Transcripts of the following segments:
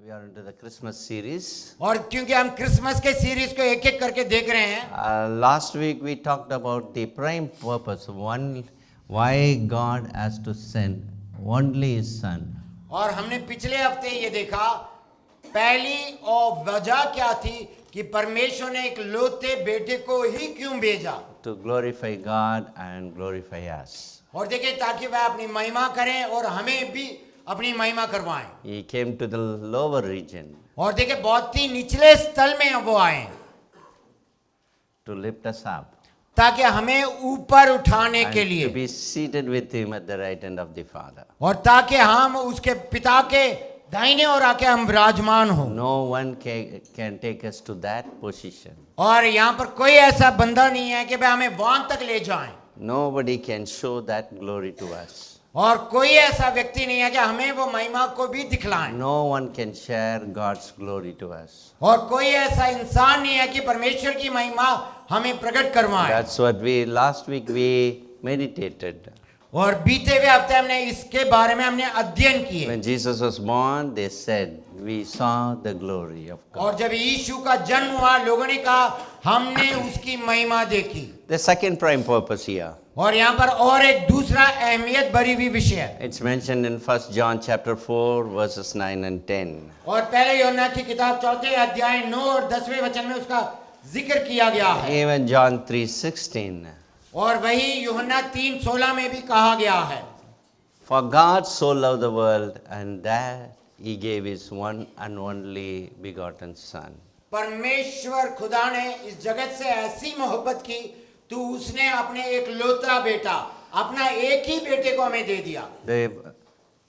We are into the Christmas series. और क्योंकि हम क्रिसमस के सीरीज को एक एक करके देख रहे हैं, Last week we talked about the prime purpose, why God has to send only His Son. और हमने पिछले हफ्ते ये देखा पहली और वजह क्या थी कि परमेश्वर ने एक लौते बेटे को ही क्यों भेजा, To glorify God and glorify us. और देखिए ताकि वह अपनी महिमा करें और हमें भी अपनी महिमा करवाएं। He came to the lower region और देखिए बहुत ही निचले स्थल में वो आए to lift us up ताकि हमें ऊपर उठाने and के to लिए, be seated with Him at the right hand of the Father. और ताकि हम उसके पिता के दाहिने ओर आके हम विराजमान हो। No one can take us to that position. और यहाँ पर कोई ऐसा बंदा नहीं है कि वह हमें वहां तक ले जाएं, Nobody can show that glory to us. और कोई ऐसा व्यक्ति नहीं है कि हमें वो महिमा को भी दिखलाएं, No one can share God's glory to us. और कोई ऐसा इंसान नहीं है कि परमेश्वर की महिमा हमें प्रकट करवाए। That's what last week we meditated. और बीते हुए हफ्ते हमने इसके बारे में हमने अध्ययन किए, When Jesus was born, they said, we saw the glory of God. और जब यीशु का जन्म हुआ लोगों ने कहा हमने उसकी महिमा देखी। The second prime purpose here, और यहाँ पर और एक दूसरा अहमियत भरी हुई विषय है, it's mentioned in 1 John chapter 4 verses 9 and 10. और पहले यूहन्ना की किताब 4 अध्याय 9 और 10वें वचन में उसका जिक्र किया गया है, Even John 3:16. और वही यूहन्ना 3:16 में भी कहा गया है, For God so loved the world and that He gave His one and only begotten Son. परमेश्वर खुदा ने इस जगत से ऐसी मोहब्बत की तो उसने अपने एक लौता बेटा, अपना एक ही बेटे को हमें दे दिया। The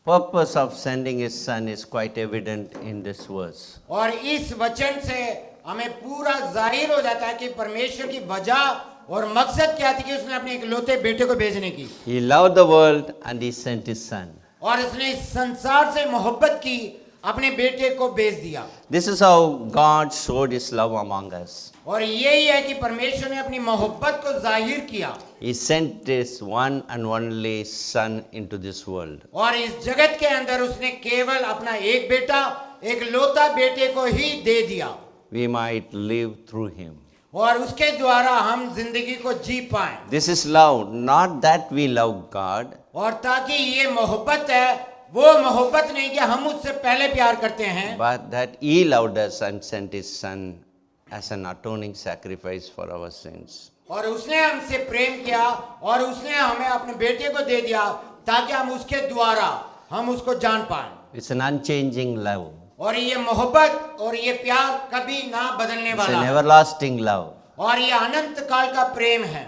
purpose of sending His Son is quite evident in this verse. और इस वचन से हमें पूरा जाहिर हो जाता है कि परमेश्वर की वजह और मकसद क्या थी कि उसने अपने एक लौते बेटे को भेजने की, He loved the world and He sent His Son. और उसने इस संसार से मोहब्बत की, अपने बेटे को भेज दिया। This is how God showed His love among us. और यही है कि परमेश्वर ने अपनी मोहब्बत को जाहिर किया, He sent His one and only Son into this world. और इस जगत के अंदर उसने केवल अपना एक बेटा, एक लौता बेटे को ही दे दिया, We might live through Him. और उसके द्वारा हम जिंदगी को जी पाएं। This is love, not that we love God, और ताकि ये मोहब्बत है, वो मोहब्बत नहीं कि हम उससे पहले प्यार करते हैं, but that He loved us and sent His Son as an atoning sacrifice for our sins. और उसने हमसे प्रेम किया और उसने हमें अपने बेटे को दे दिया ताकि हम उसके द्वारा हम उसको जान पाएं। It's an unchanging love. और ये मोहब्बत और ये प्यार कभी ना बदलने It's वाला an है, everlasting love. और ये अनंत काल का प्रेम है।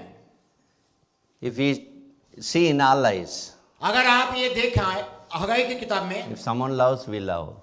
If we see in our lives, अगर आप ये देखें हगाई की किताब में, if someone loves, we love.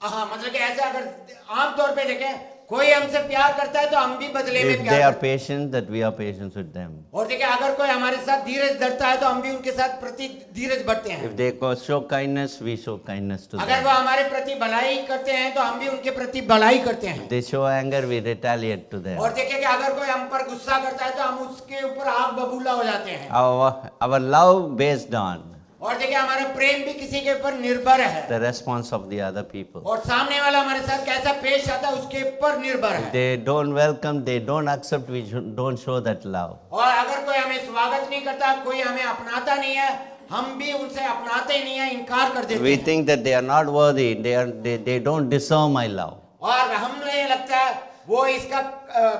हाँ मतलब कि ऐसे अगर आमतौर पे देखें कोई हमसे प्यार करता है तो हम भी बदले में If they प्यार are करते हैं, patient, that we are patient with them. और देखिए अगर कोई हमारे साथ धीरज धरता है तो हम भी उनके साथ प्रति धीरज बढ़ते हैं। If they show kindness, we show kindness to अगर them. वो हमारे प्रति भलाई करते हैं तो हम भी उनके प्रति भलाई करते हैं। If they show anger, we retaliate to them. और देखिए कि अगर कोई हम पर गुस्सा करता है तो हम उसके ऊपर आग बबूला हो जाते हैं। Our love based on और देखिए हमारा प्रेम भी किसी के ऊपर निर्भर है, the response of the other people. और सामने वाला हमारे साथ कैसा पेश आता है उसके ऊपर निर्भर है। They don't welcome, they don't accept, we don't show that love. और अगर कोई हमें स्वागत नहीं करता, कोई हमें अपनाता नहीं है, हम भी उनसे अपनाते ही नहीं है, इनकार कर देते We हैं। think that they are not worthy, they don't deserve my love. और हमें लगता है वो इसका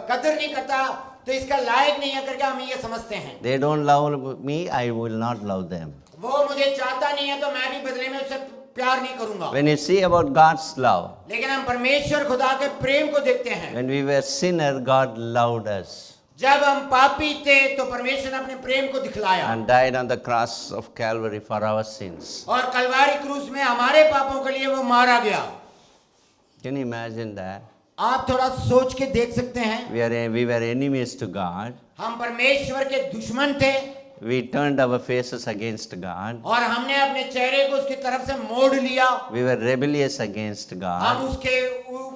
कदर नहीं करता तो इसका लायक नहीं है करके हम ये समझते हैं। They don't love me, I will not love them. वो मुझे चाहता नहीं है तो मैं भी बदले में उससे प्यार नहीं करूंगा। When you see about God's love, लेकिन हम परमेश्वर खुदा के प्रेम को देखते हैं। when we were sinner, God loved us जब हम पापी थे तो परमेश्वर ने अपने प्रेम को दिखलाया and died on the cross of Calvary for our sins. और कलवारी क्रूस में हमारे पापों के लिए वो मारा गया। Can you imagine that? आप थोड़ा सोच के देख सकते हैं, We were enemies to God. हम परमेश्वर के दुश्मन थे We turned our faces against God. और हमने अपने चेहरे को उसकी तरफ से मोड़ लिया, We were rebellious against हम God. उसके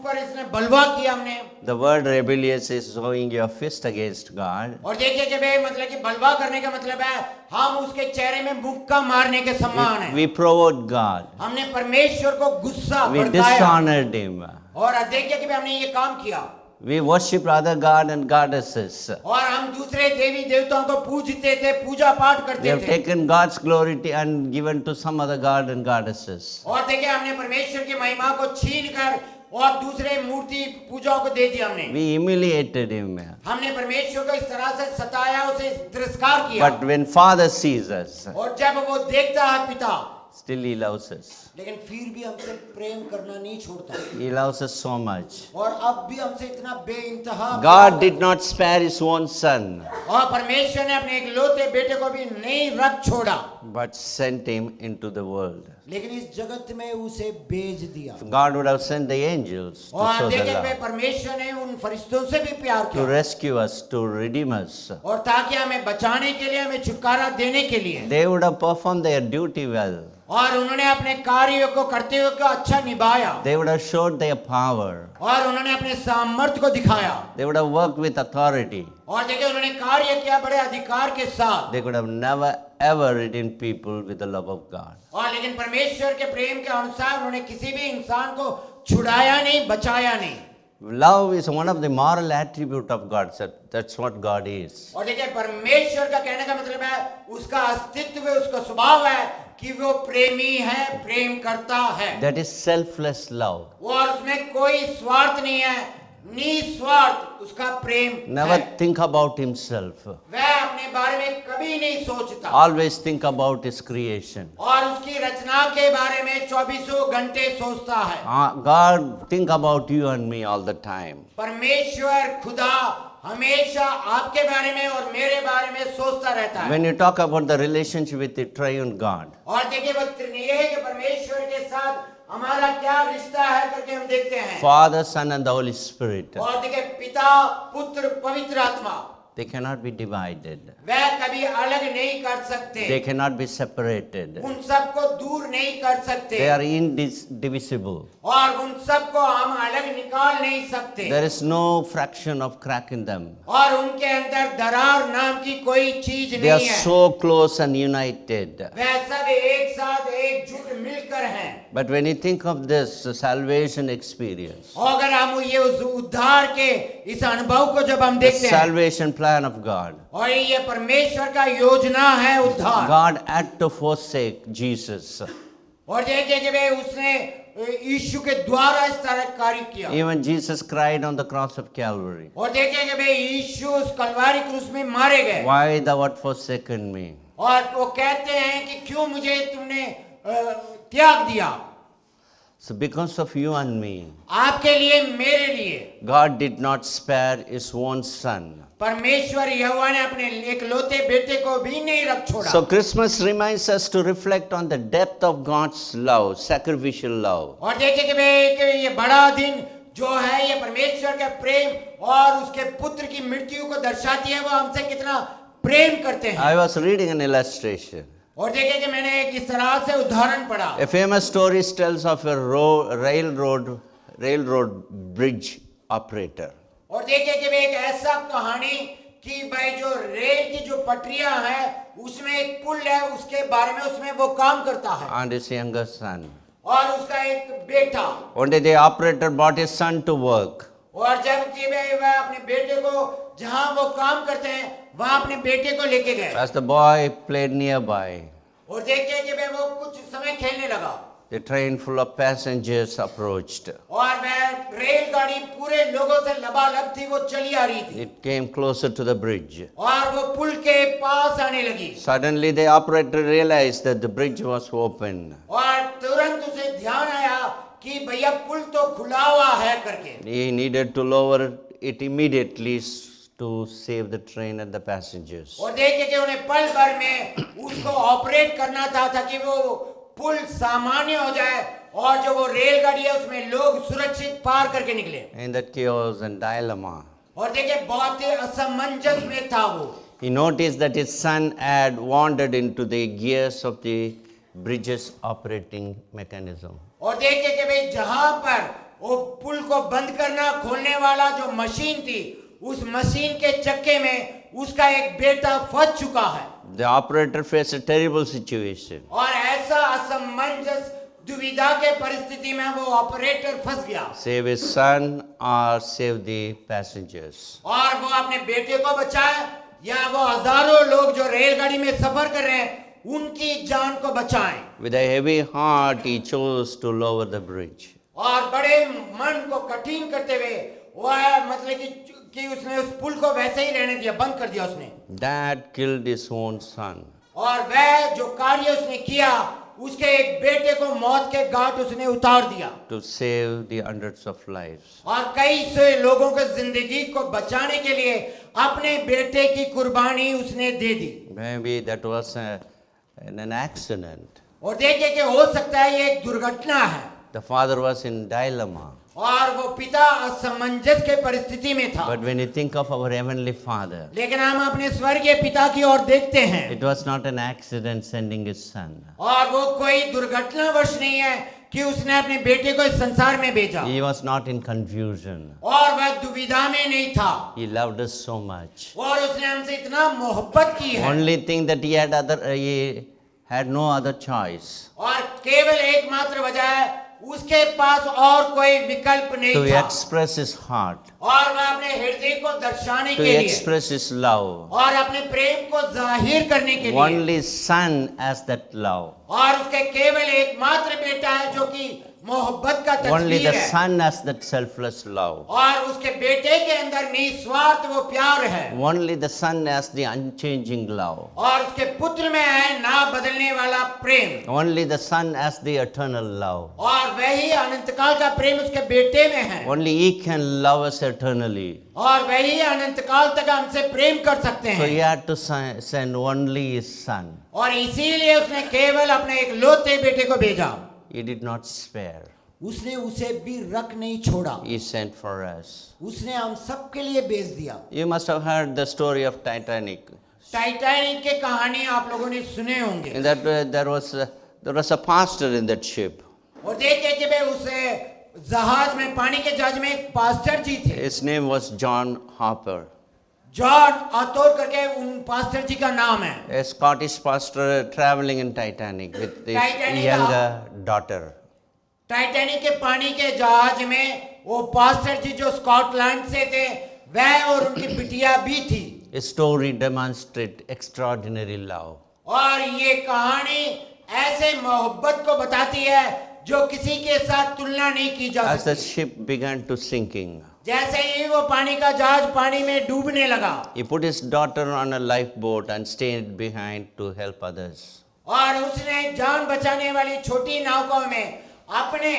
ऊपर इसने बलवा किया हमने। The word rebellious is showing your fist against God. और देखिए कि भाई मतलब कि बलवा करने का मतलब है हम उसके चेहरे में मुक्का मारने के समान है। We provoked God. हमने परमेश्वर को गुस्सा We भड़काया dishonored Him. और देखिए कि भाई हमने ये काम किया We worship other god and goddesses. और हम दूसरे देवी देवताओं को पूजते थे, पूजा पाठ We करते have थे। taken God's glory and given to some other god and goddesses. और देखिए हमने परमेश्वर की महिमा को छीन कर और दूसरे मूर्ति पूजाओं को दे दिया हमने। We humiliated Him. हमने परमेश्वर को इस तरह से सताया, उसे तिरस्कार किया। But when Father sees us, और जब वो देखता है पिता, still He loves us. लेकिन फिर भी हमसे प्रेम करना नहीं छोड़ता He loves us so much. और अब भी हमसे इतना बेइंतहा God did not spare His own Son, और परमेश्वर ने अपने इकलौते बेटे को भी नहीं रख छोड़ा, but sent Him into the world. लेकिन इस जगत में उसे भेज दिया। God would have sent the angels to और show the देखिए love, परमेश्वर ने उन फरिश्तों से भी प्यार to किया rescue us, to redeem us. और ताकि हमें बचाने के लिए, हमें छुटकारा देने के लिए, They would have performed their duty well. और उन्होंने अपने कार्यों को करते हुए को अच्छा निभाया They would have showed their power. और उन्होंने अपने सामर्थ्य को दिखाया They would have worked with authority. और देखिए उन्होंने कार्य किया बड़े अधिकार के साथ। They could have never ever redeemed people with the love of God. और लेकिन परमेश्वर के प्रेम के अनुसार उन्होंने किसी भी इंसान को छुड़ाया नहीं, बचाया नहीं। Love is one of the moral attribute of God. That's what God is. और देखिए परमेश्वर का कहने का मतलब है उसका अस्तित्व, उसका स्वभाव है कि वो प्रेमी है, प्रेम करता है। That is selfless love. वो और उसमें कोई स्वार्थ नहीं है, निस्वार्थ उसका प्रेम Never है। think about himself. वह अपने बारे में कभी नहीं सोचता Always think about his creation. और उसकी रचना के बारे में 24 घंटे सोचता है। God think about you and me all the time. परमेश्वर खुदा हमेशा आपके बारे में और मेरे बारे में सोचता रहता है। When you talk about the relationship with the triune God, और देखिए वो त्रिएक परमेश्वर के साथ हमारा क्या रिश्ता है करके हम देखते हैं। Father, Son and the Holy Spirit, और देखिए पिता, पुत्र, पवित्र आत्मा, they cannot be divided. वह कभी अलग नहीं कर सकते, They cannot be separated. उन सबको दूर नहीं कर सकते They are indivisible. और उन सबको हम अलग निकाल नहीं सकते There is no fraction of crack in them. और उनके अंदर दरार नाम की कोई चीज They are नहीं है। so close and united. वह सब एक साथ एकजुट मिलकर हैं। But when you think of this salvation experience, और अगर हम ये उस उद्धार के इस अनुभव को जब हम the देखते हैं salvation plan of God, और ये परमेश्वर का योजना है उद्धार, God had to forsake Jesus. और देखिए कि भाई उसने यीशु के द्वारा इस तरह कार्य किया। Even Jesus cried on the cross of Calvary, और देखिए कि भाई यीशु उस कलवारी क्रूस में मारे गए "Why thou art forsaken me?" और वो कहते हैं कि क्यों मुझे तुमने त्याग दिया। So because of you and me, आपके लिए, मेरे लिए God did not spare his own son. परमेश्वर यहोवा ने अपने एकलौते बेटे को भी नहीं रख छोड़ा। So Christmas reminds us to reflect on the depth of God's love, sacrificial love. और देखिए कि भाई कि ये बड़ा दिन जो है ये परमेश्वर का प्रेम और उसके पुत्र की मृत्यु को दर्शाती है, वो हमसे कितना प्रेम करते हैं। I was reading an illustration. और देखिए कि मैंने एक इस तरह से उदाहरण पढ़ा। A famous story tells of a railroad bridge operator. और देखिए कि भाई एक ऐसा कहानी कि भाई जो रेल की जो पटरियां हैं उसमें एक पुल है, उसके बारे में उसमें वो काम करता है And his younger son. और उसका एक बेटा। One day the operator brought his son to work. और जब कि भाई वह अपने बेटे को जहां वो काम करते हैं वहां अपने बेटे को लेके गए As the boy played nearby, और देखिए कि भाई वो कुछ समय खेलने लगा the train full of passengers approached. और वह रेलगाड़ी पूरे लोगों से लबालब थी, वो चली आ रही थी It came closer to the bridge. और वो पुल के पास आने लगी Suddenly the operator realized that the bridge was open. और तुरंत उसे ध्यान आया कि भैया पुल तो खुला हुआ है करके। He needed to lower it immediately to save the train and the passengers. और देखिए कि उन्हें पल भर में उसको ऑपरेट करना था ताकि वो पुल सामान्य हो जाए और जो वो रेलगाड़ी है उसमें लोग सुरक्षित पार करके निकले। In that chaos and dilemma, और देखिए बहुत ही असमंजस में था वो। he noticed that his son had wandered into the gears of the bridge's operating mechanism. और देखिए कि भाई जहां पर वो पुल को बंद करना खोलने वाला जो मशीन थी, उस मशीन के चक्के में उसका एक बेटा फंस चुका है। The operator faced a terrible situation. और ऐसा असमंजस दुविधा के परिस्थिति में वो ऑपरेटर फंस गया। Save his son or save the passengers. और वो अपने बेटे को बचाए या वो हजारों लोग जो रेलगाड़ी में सफर कर रहे हैं उनकी जान को बचाएं। With a heavy heart, he chose to lower the bridge. और बड़े मन को कठिन करते हुए वह मतलब कि उसने उस पुल को वैसे ही रहने दिया, बंद कर दिया उसने। Dad killed his own son. और वह जो कार्य उसने किया उसके एक बेटे को मौत के घाट उसने उतार दिया To save the hundreds of lives. और कई से लोगों के जिंदगी को बचाने के लिए अपने बेटे की कुर्बानी उसने दे दी। Maybe that was an accident. और देखिए कि हो सकता है ये एक दुर्घटना है। The father was in dilemma. और वो पिता असमंजस के परिस्थिति में था। But when you think of our heavenly Father, लेकिन हम अपने स्वर्गीय पिता की ओर देखते हैं it was not an accident sending his son. और वो कोई दुर्घटनावश नहीं है कि उसने अपने बेटे को इस संसार में भेजा He was not in confusion. और वह दुविधा में नहीं था He loved us so much. और उसने हमसे इतना मोहब्बत की है Only thing that he had no other choice और केवल एकमात्र वजह है उसके पास और कोई विकल्प नहीं to था express his heart, और वह अपने हृदय को दर्शाने to के लिए express his love. और अपने प्रेम को जाहिर करने के लिए Only son has that love. और उसके केवल एकमात्र बेटा है जो कि मोहब्बत का Only तस्वीर the है son has that selfless love. और उसके बेटे के अंदर निस्वार्थ वो प्यार है Only the son has the unchanging love. और उसके पुत्र में है ना बदलने वाला प्रेम Only the son has the eternal love. और वही अनंतकाल का प्रेम उसके बेटे में है Only he can love us eternally. और वही अनंतकाल तक हमसे प्रेम कर सकते So he हैं had to send only his son. और इसीलिए उसने केवल अपने एक लौते बेटे को भेजा। He did not spare. उसने उसे भी रख नहीं छोड़ा, He sent for us. उसने हम सबके लिए भेज दिया। You must have heard the story of Titanic. Titanic के कहानी आप लोगों ने सुने होंगे In that there was a pastor in that ship. और देखिए कि भाई उसे जहाज में पानी के जहाज में एक पास्टर जी थे, His name was John Harper. John आतोर करके उन पास्टर जी का नाम है। A Scottish pastor traveling in Titanic with his Titanic younger daughter. Titanic के पानी के जहाज में वो पास्टर जी जो स्कॉटलैंड से थे वह और उनकी बिटिया भी थी His story demonstrates extraordinary love. और ये कहानी ऐसे मोहब्बत को बताती है जो किसी के साथ तुलना नहीं की जा As the सकती। ship began to sinking, जैसे ही वो पानी का जहाज पानी में डूबने लगा he put his daughter on a lifeboat and stayed behind to help others. और उसने जान बचाने वाली छोटी नौकाओं में अपने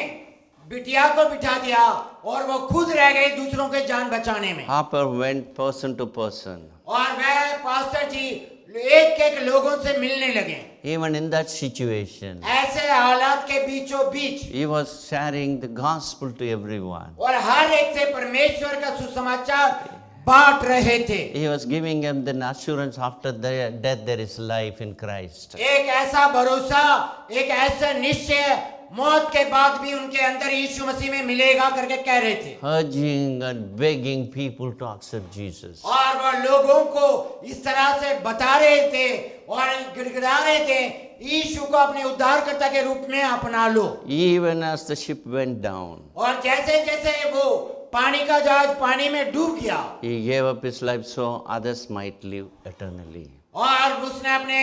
बिटिया को बिठा दिया और वो खुद रह गए दूसरों के जान बचाने में। Harper went person to person. और वह पास्टर जी एक एक लोगों से मिलने लगे। Even in that situation, ऐसे हालात के बीचों बीच he was sharing the gospel to everyone. और हर एक से परमेश्वर का सुसमाचार बांट रहे थे। He was giving them the assurance after their death there is life in Christ. एक ऐसा भरोसा, एक ऐसा निश्चय मौत के बाद भी उनके अंदर यीशु मसीह में मिलेगा करके कह रहे थे Urging and begging people to accept Jesus. और वह लोगों को इस तरह से बता रहे थे और गिड़गिड़ा रहे थे यीशु को अपने उद्धारकर्ता के रूप में अपना लो। Even as the ship went down, और जैसे जैसे वो पानी का जहाज पानी में डूब गया he gave up his life so others might live eternally. और उसने अपने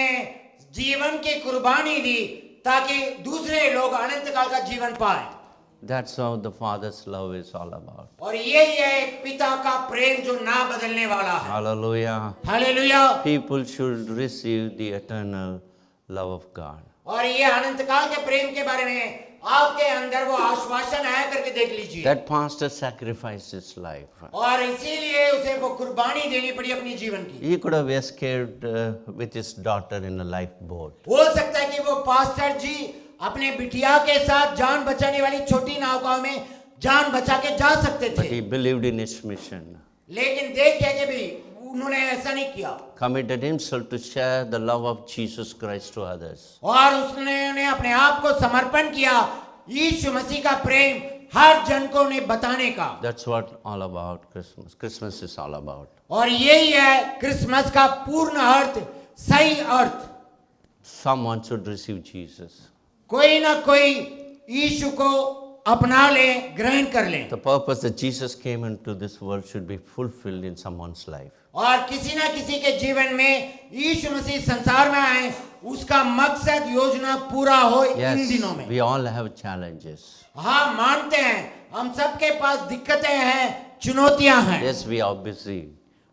जीवन की कुर्बानी दी ताकि दूसरे लोग अनंत काल का जीवन पाए। That's how the Father's love is all about. और यही है एक पिता का प्रेम जो ना बदलने वाला है। Hallelujah. Hallelujah. People should receive the eternal love of God. और ये अनंत काल के प्रेम के बारे में आपके अंदर वो आश्वासन है करके देख लीजिए। That pastor sacrificed his life. और इसीलिए उसे वो कुर्बानी देनी पड़ी अपनी जीवन की। He could have escaped with his daughter in a lifeboat. हो सकता है कि वो पास्टर जी अपने बिटिया के साथ जान बचाने वाली छोटी नौकाओं में जान बचा के जा सकते But थे, he believed in his mission. लेकिन देखिए कि भी उन्होंने ऐसा नहीं किया Committed himself to share the love of Jesus Christ to others. और उसने अपने आप को समर्पण किया यीशु मसीह का प्रेम हर जन को उन्हें बताने का। That's what all about Christmas. Christmas is all about. और यही है क्रिसमस का पूर्ण अर्थ, सही अर्थ। Someone should receive Jesus. कोई ना कोई यीशु को अपना ले, ग्रहण कर ले। The purpose that Jesus came into this world should be fulfilled in someone's life. और किसी ना किसी के जीवन में यीशु मसीह संसार में आए, उसका मकसद, योजना पूरा हो इन दिनों में। We all have challenges. हाँ, मानते हैं, हम सबके पास दिक्कतें हैं, चुनौतियां हैं। Yes, we are busy.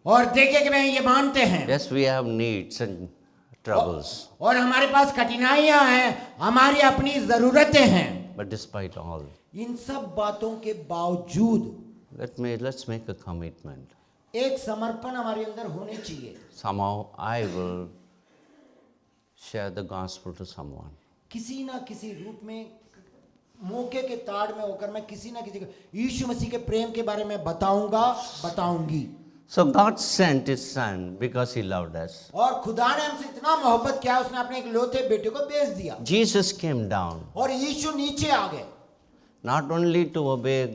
और देखिए कि मैं ये मानते हैं। Yes, we have needs and troubles. और हमारे पास कठिनाइयां हैं, हमारी अपनी जरूरतें हैं। But despite all, इन सब बातों के बावजूद let's make a commitment. एक समर्पण हमारे अंदर होने चाहिए। Somehow I will share the gospel to someone. किसी ना किसी रूप में, मौके के ताड़ में होकर मैं किसी ना किसी को यीशु मसीह के प्रेम के बारे में बताऊंगा, बताऊंगी। So God sent His Son because He loved us. और खुदा ने हमसे इतना मोहब्बत किया, उसने अपने एक लौते बेटे को भेज दिया। Jesus came down और यीशु नीचे आ गए। not only to obey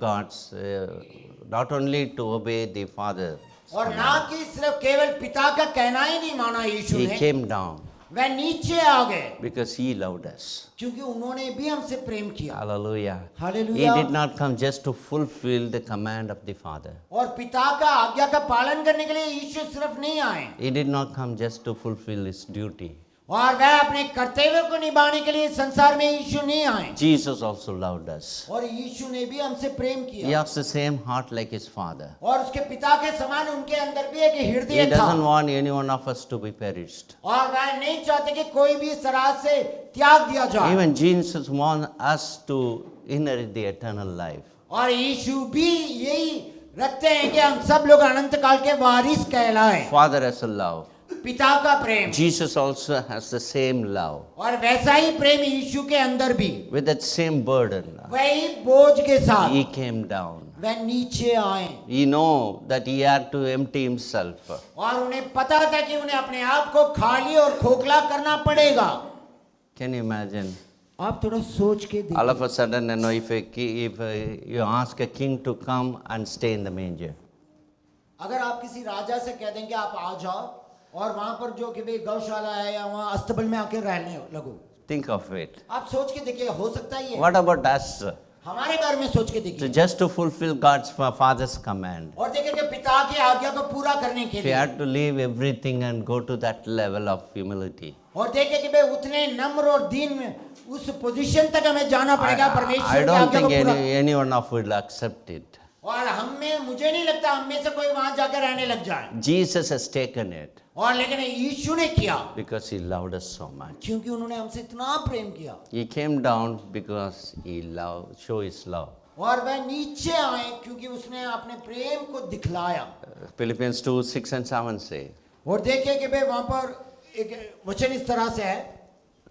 not only to obey the Father. और ना कि सिर्फ केवल पिता का कहना ही नहीं माना यीशु He ने, came down वह नीचे आ गए because He loved us. क्योंकि उन्होंने भी हमसे प्रेम किया। Hallelujah. He hallelujah. did not come just to fulfill the command of the Father. और पिता का आज्ञा का पालन करने के लिए यीशु सिर्फ नहीं आए, He did not come just to fulfill His duty. और वह अपने कर्तव्य को निभाने के लिए संसार में यीशु नहीं आए। Jesus also loved us. और यीशु ने भी हमसे प्रेम He किया, has the same heart like His Father. और उसके पिता के समान उनके अंदर भी एक He हृदय doesn't था। want any one of us to be perished. और वह नहीं चाहते कि कोई भी इस तरह से त्याग दिया जाए। Even Jesus wants us to inherit the eternal life. और यीशु भी यही रखते हैं कि हम सब लोग अनंत काल के वारिस कहलाएं। Father has a love. पिता का प्रेम, Jesus also has the same love. और वैसा ही प्रेम यीशु के अंदर भी, With that same burden, वही बोझ के साथ He came down. वह नीचे आए। He know that He had to empty Himself. और उन्हें पता था कि उन्हें अपने आप को खाली और खोखला करना पड़ेगा। Can you imagine? आप थोड़ा सोच के All देखिए, of a sudden, if you ask a king to come and stay in the manger, अगर आप किसी राजा से कह दें कि आप आ जाओ और वहां पर जो कि भाई गौशाला है या वहां अस्तबल में आके रहने लगो, think of it. आप सोच के देखिए, हो सकता है ये? What about us? हमारे बारे में सोच के So देखिए। just to fulfill God's Father's command, और देखिए कि पिता की आज्ञा को पूरा करने के if you लिए, had to leave everything and go to that level of humility, और देखिए कि भाई उतने नम्र और दीन में उस पोजीशन तक हमें जाना पड़ेगा I परमेश्वर की don't आज्ञा को think पूरा। any one of will accept it. और मुझे नहीं लगता हम में से कोई वहां जाकर रहने लग जाए। Jesus has taken it और लेकिन यीशु ने किया because He loved us so much. क्योंकि उन्होंने हमसे इतना प्रेम किया। He came down because He show His love. और वह नीचे आए क्योंकि उसने अपने प्रेम को दिखलाया। Philippians 2:6-7 say, और देखिए कि भाई वहां पर एक वचन इस तरह से है,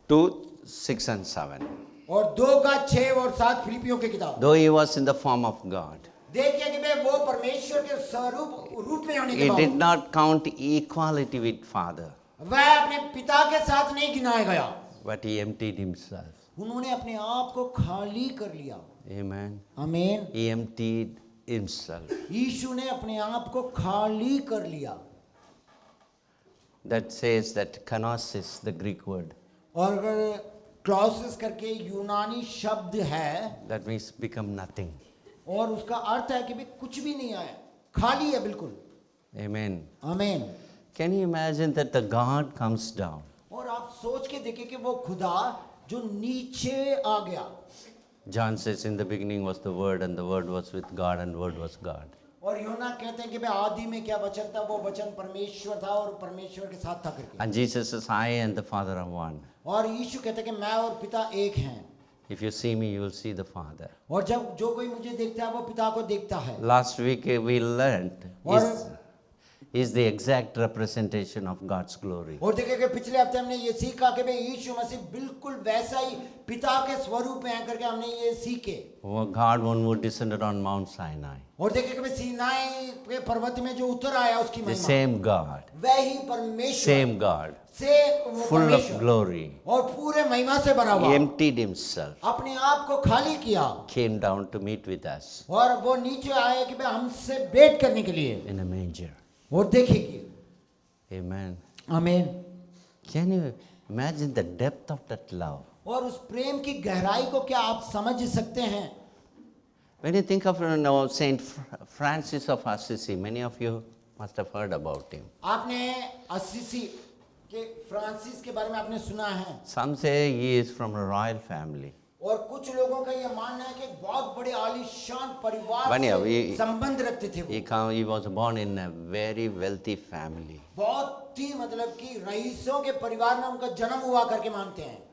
2:6-7. और 2:6-7 फिलिपियों की किताब। Though He was in the form of God, देखिए कि भाई वो परमेश्वर के स्वरूप रूप में होने के He did बाद not count equality with Father, वह अपने पिता के साथ नहीं गिनाया गया, but He emptied Himself. उन्होंने अपने आप को खाली कर लिया। Amen. आमीन। He emptied Himself. यीशु ने अपने आप को खाली कर लिया। That says that kenosis, the Greek word, और अगर क्लॉसिस करके यूनानी शब्द है, that means become nothing. और उसका अर्थ है कि भाई कुछ भी नहीं आया, खाली है बिल्कुल। Amen. आमीन। Can you imagine that the God comes down? और आप सोच के देखिए कि वो खुदा जो नीचे आ गया। John says in the beginning was the Word, and the Word was with God, and Word was God. और यूना कहते हैं कि भाई आदि में क्या वचन था, वो वचन परमेश्वर था और परमेश्वर के साथ था करके। And Jesus says, I and the Father are one. और यीशु कहते हैं कि मैं और पिता एक हैं। If you see me, you will see the Father. और जब जो कोई मुझे देखता है वो पिता को देखता है। Last week we learned, और is the exact representation of God's glory. और देखिए कि पिछले हफ्ते हमने ये सीखा कि भाई यीशु मसीह बिल्कुल वैसा ही पिता के स्वरूप में है करके हमने ये सीखे। God one who descended on Mount Sinai. और देखिए कि भाई सीनाई के पर्वत में जो उतर आया उसकी The महिमा, same God, वही परमेश्वर, same God, से वो full of परमेश्वर glory, और पूरे महिमा से भरा He हुआ emptied Himself, अपने आप को खाली किया came down to meet with us और वो नीचे आया कि भाई हमसे भेंट करने के लिए। in a manger. और देखिए Amen. आमीन। Can you imagine the depth of that love? और उस प्रेम की गहराई को क्या आप समझ सकते हैं? When you think of Saint Francis of Assisi, many of you must have heard about him. आपने असीसी के फ्रांसिस के बारे में आपने सुना है Some say he is from a royal family. और कुछ लोगों का ये मानना है कि बहुत बड़े आलीशान परिवार बढ़िया, से ये- संबंध रखते थे वो। He was born in a very wealthy family. बहुत ही मतलब कि रईसों के परिवार में उनका जन्म हुआ करके मानते हैं।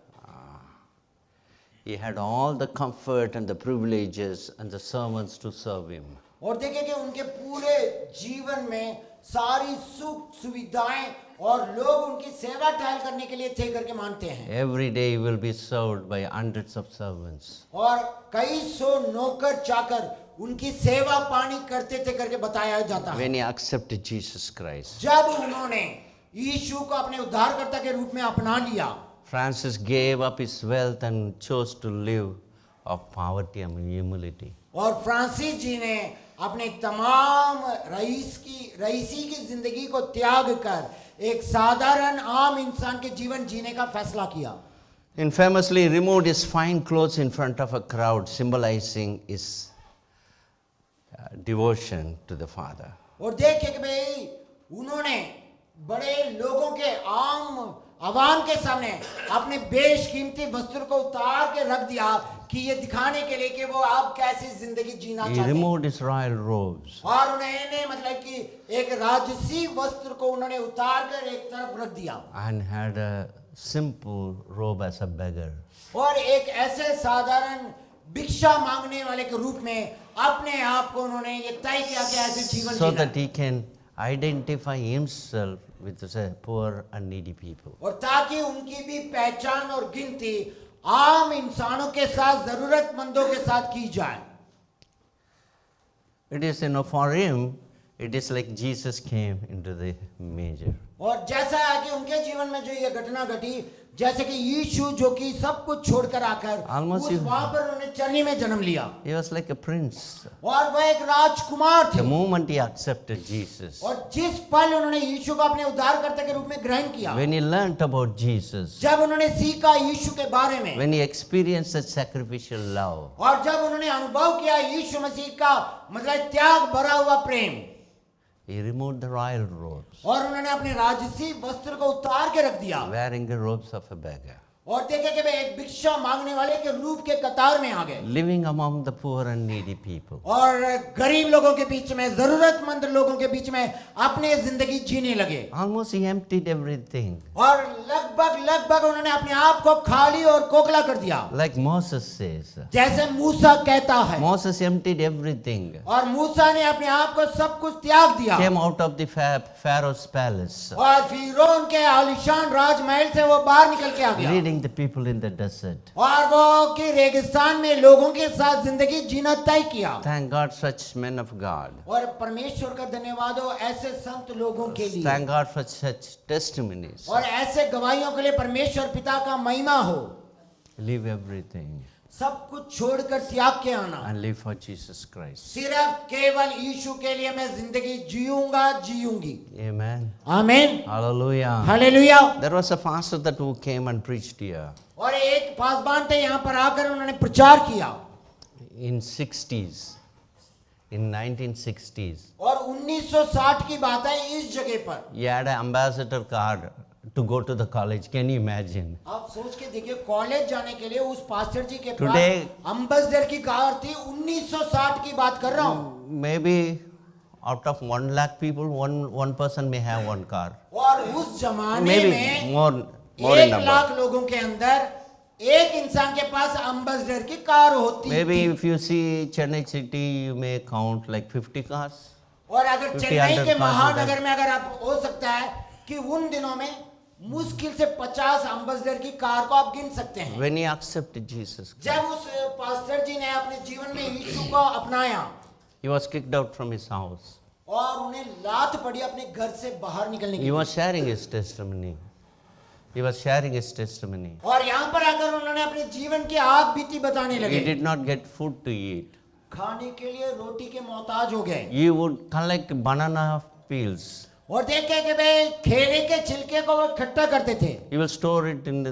He had all the comfort and the privileges and the servants to serve him. और देखिए कि उनके पूरे जीवन में सारी सुख सुविधाएं और लोग उनकी सेवा टहल करने के लिए थे करके मानते हैं। Every day he will be served by hundreds of servants. और कई सौ नौकर चाकर उनकी सेवा पानी करते थे करके बताया जाता है। When he accepted Jesus Christ, जब उन्होंने यीशु को अपने उद्धारकर्ता के रूप में अपना लिया, Francis gave up his wealth and chose to live of poverty and humility. और फ्रांसिस जी ने अपने तमाम रईसी की जिंदगी को त्याग कर एक साधारण आम इंसान के जीवन जीने का फैसला किया। And famously removed his fine clothes in front of a crowd, symbolizing his devotion to the Father. और देखिए कि भाई उन्होंने बड़े लोगों के आम आवाम के सामने अपने बेशकीमती वस्त्र को उतार के रख दिया कि ये दिखाने के लिए कि वो आप कैसी जिंदगी जीना He चाहते हैं। removed his royal robes. और उन्होंने मतलब कि एक राजसी वस्त्र को उन्होंने उतार कर एक तरफ रख दिया And had a simple robe as a beggar. और एक ऐसे साधारण भिक्षा मांगने वाले के रूप में अपने आप को उन्होंने ये तय किया कि ऐसे जीवन So Jeena that he can identify himself with the poor and needy people. और ताकि उनकी भी पहचान और गिनती आम इंसानों के साथ जरूरतमंदों के साथ की जाए। It is, for him, it is like Jesus came into the manger. और जैसा है कि उनके जीवन में जो ये घटना घटी, जैसे कि यीशु जो कि सब कुछ छोड़कर आकर Almost you- वहां पर उन्होंने चरनी में जन्म लिया He was like a prince. और वह एक राजकुमार थे। The moment he accepted Jesus, और जिस पल उन्होंने यीशु को अपने उद्धारकर्ता के रूप में ग्रहण किया, when he learnt about Jesus, जब उन्होंने सीखा यीशु के बारे में when he experienced that sacrificial love, और जब उन्होंने अनुभव किया यीशु मसीह का मतलब त्याग भरा हुआ प्रेम, he removed the royal robes, और उन्होंने अपने राजसी वस्त्र को उतार के रख दिया wearing the robes of a beggar, और देखे कि वे एक भिक्षा मांगने वाले के रूप के कतार में आ गए living among the poor and needy people. और गरीब लोगों के बीच में, जरूरतमंद लोगों के बीच में अपने जिंदगी जीने लगे Almost he emptied everything. और लगभग उन्होंने अपने आप को खाली और खोखला कर दिया। Like Moses says, जैसे मूसा कहता है, Moses emptied everything, और मूसा ने अपने आप को सब कुछ त्याग दिया came out of the Pharaoh's palace, और फिरौन के आलीशान राजमहल से वो बाहर निकल के आ गया leading the people in the desert. और वो कि रेगिस्तान में लोगों के साथ जिंदगी जीना तय किया। Thank God, such men of God. और परमेश्वर का धन्यवाद हो ऐसे संत लोगों के लिए Thank God for such testimonies. और ऐसे गवाहियों के लिए परमेश्वर पिता का महिमा हो। Leave everything सब कुछ छोड़कर त्याग के आना, and live for Jesus Christ. सिर्फ केवल यीशु के लिए मैं जिंदगी जीऊंगी। Amen. आमीन, Hallelujah. Hallelujah. There was a pastor that who came and preached here और एक पासबान थे, यहाँ पर आकर उन्होंने प्रचार किया in 60s, in 1960s. और 1960 की बात है इस जगह पर। He had an ambassador card to go to the college. Can you imagine? आप सोच के देखिए, कॉलेज जाने के लिए उस पास्टर जी के Today- पास अम्बेसडर की कार थी। 1960 की बात कर रहा हूँ Maybe out of 1 lakh people, one person may have one car. और उस जमाने Maybe में more in 1 number. लाख लोगों के अंदर एक इंसान के पास अम्बेसडर की कार होती Maybe थी। if you see Chennai city, you may count like 50 cars. और अगर 50, चेन्नई 100 के cars महानगर में अगर आप हो सकता है कि उन दिनों में मुश्किल से 50 एम्बेसडर की कार को आप गिन सकते हैं। When he accepted Jesus Christ, जब उस पास्टर जी ने अपने जीवन में यीशु को अपनाया he was kicked out from his house. और उन्हें लात पड़ी अपने घर से बाहर निकलने He की। was sharing his testimony. He was sharing his testimony. और यहाँ पर आकर उन्होंने अपने जीवन की आप बीती बताने He लगे। did not get food to eat. खाने के लिए रोटी के मोहताज हो गए। He would collect banana peels. और देखे कि वे केले के छिलके को वो इकट्ठा करते थे। He will store it in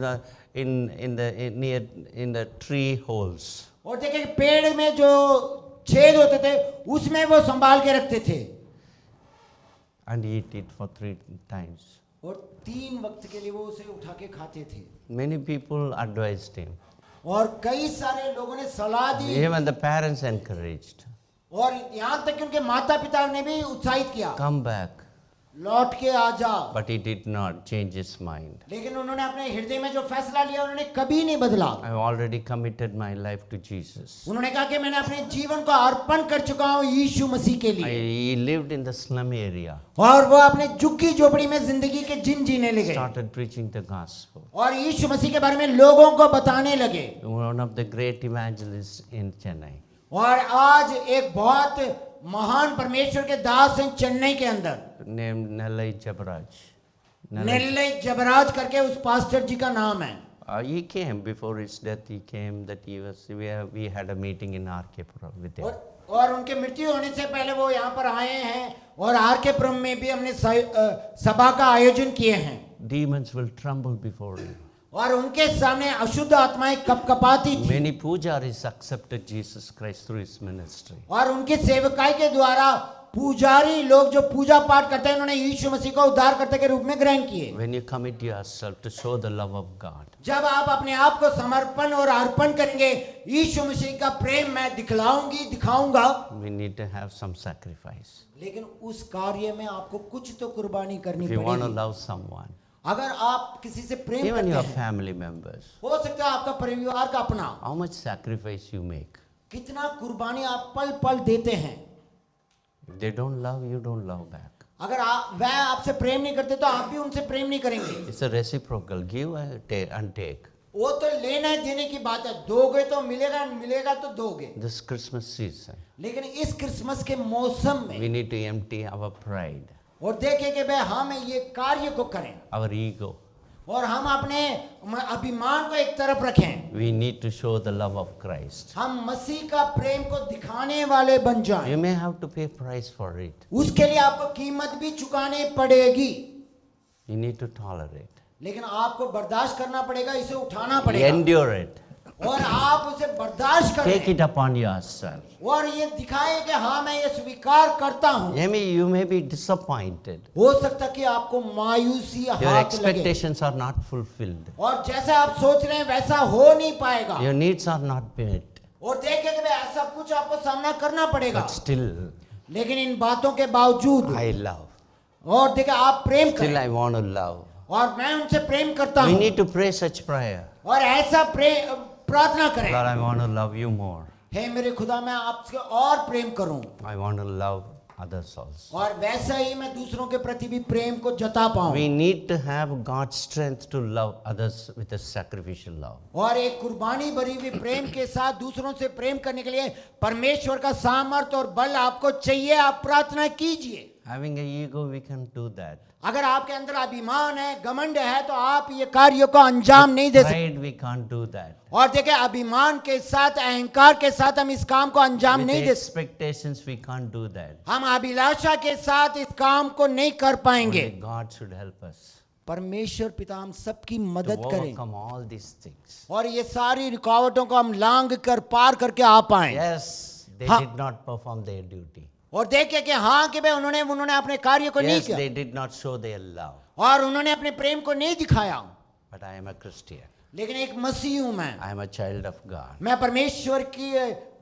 the tree holes. और देखे कि पेड़ में जो छेद होते थे उसमें वो संभाल के रखते थे। And eat it for 3 times. और 3 वक्त के लिए वो उसे उठा के खाते थे। Many people advised him. और कई सारे लोगों ने सलाह दी Even the parents encouraged. और यहाँ तक कि उनके माता पिता ने भी उत्साहित किया, Come back. लौट के आ जा। But he did not change his mind. लेकिन उन्होंने अपने हृदय में जो फैसला लिया उन्होंने कभी नहीं बदला। I have already committed my life to Jesus. उन्होंने कहा कि मैंने अपने जीवन को अर्पण कर चुका हूँ यीशु मसीह के लिए। He lived in the slum area. और वो अपने झुग्गी झोपड़ी में जिंदगी के जिन जीने लगे Started preaching the gospel. और यीशु मसीह के बारे में लोगों को बताने लगे। One of the great evangelists in Chennai. और आज एक बहुत महान परमेश्वर के दास हैं चेन्नई के अंदर, Named Nellai Jabaraj. Nellai Jabaraj करके उस पास्टर जी का नाम है। He came before his death. He came that we had a meeting in RK with him. और उनके मृत्यु होने से पहले वो यहाँ पर आए हैं और RK में भी हमने सभा का आयोजन किए हैं। Demons will tremble before him. और उनके सामने अशुद्ध आत्माएं कपकपाती थी। Many pujaris accepted Jesus Christ through his ministry. और उनके सेवकाई के द्वारा पुजारी लोग जो पूजा पाठ करते हैं उन्होंने यीशु मसीह को उद्धारकर्ता के रूप में ग्रहण किए। When you commit yourself to show the love of God, जब आप अपने आप को समर्पण और अर्पण करेंगे, यीशु मसीह का प्रेम मैं दिखलाऊंगी दिखाऊंगा, we need to have some sacrifice. लेकिन उस कार्य में आपको कुछ तो कुर्बानी करनी If you want to पड़ेगी। love someone, अगर आप किसी से प्रेम even करते your हैं, family members, हो सकता है आपका परिवार का अपना, how much sacrifice you make. कितना कुर्बानी आप पल पल देते हैं। If they don't love, you don't love back. अगर वह आपसे प्रेम नहीं करते तो आप भी उनसे प्रेम नहीं करेंगे। It's a reciprocal, give and take. वो तो लेना देने की बात है, दोगे तो मिलेगा, मिलेगा तो दोगे। This Christmas season, लेकिन इस क्रिसमस के मौसम में we need to empty our pride, और देखें कि भाई हम ये कार्य को करें our ego. और हम अपने अभिमान को एक तरफ रखें। We need to show the love of Christ. हम मसीह का प्रेम को दिखाने वाले बन जाएं। You may have to pay price for it. उसके लिए आपको कीमत भी चुकानी पड़ेगी, You need to tolerate. लेकिन आपको बर्दाश्त करना पड़ेगा, इसे उठाना पड़ेगा Endure it. और आप उसे बर्दाश्त Take करें it upon yourself. और ये दिखाए कि हाँ मैं ये स्वीकार करता हूँ। You may be disappointed. हो सकता कि आपको मायूसी Your हाथ लगे expectations are not fulfilled. और जैसा आप सोच रहे हैं वैसा हो नहीं पाएगा Your needs are not met. और देखें कि भाई ऐसा कुछ आपको सामना करना पड़ेगा। But still, लेकिन इन बातों के बावजूद I love. और देखें आप प्रेम Still, करें I want to love. और मैं उनसे प्रेम करता We हूँ need to pray such prayer. और ऐसा प्रार्थना करें, Lord, I want to love you more. हे मेरे खुदा मैं आपसे और प्रेम करूं I want to love others also. और वैसा ही मैं दूसरों के प्रति भी प्रेम को जता पाऊं। We need to have God's strength to love others with a sacrificial love. और एक कुर्बानी भरी हुई प्रेम के साथ दूसरों से प्रेम करने के लिए परमेश्वर का सामर्थ्य और बल आपको चाहिए। आप प्रार्थना कीजिए। Having an ego, we can do that. अगर आपके अंदर अभिमान है, घमंड है, तो आप ये कार्यों को अंजाम नहीं दे सकते। Pride, we can't do that. और देखिए अभिमान के साथ, अहंकार के साथ हम इस काम को अंजाम With नहीं दे सकते। expectations, we can't do that. हम अभिलाषा के साथ इस काम को नहीं कर पाएंगे। Only God should help us परमेश्वर पिता हम सबकी to मदद करें overcome all these things. और ये सारी रुकावटों को हम लांग कर पार करके आ पाएं। Yes, they हाँ। did not perform their duty. और देखिए कि हाँ कि भाई उन्होंने अपने कार्य को नहीं Yes, किया they did not show their love. और उन्होंने अपने प्रेम को नहीं दिखाया। But I am a Christian. लेकिन एक मसीह हूं मैं I am a child of God. मैं परमेश्वर की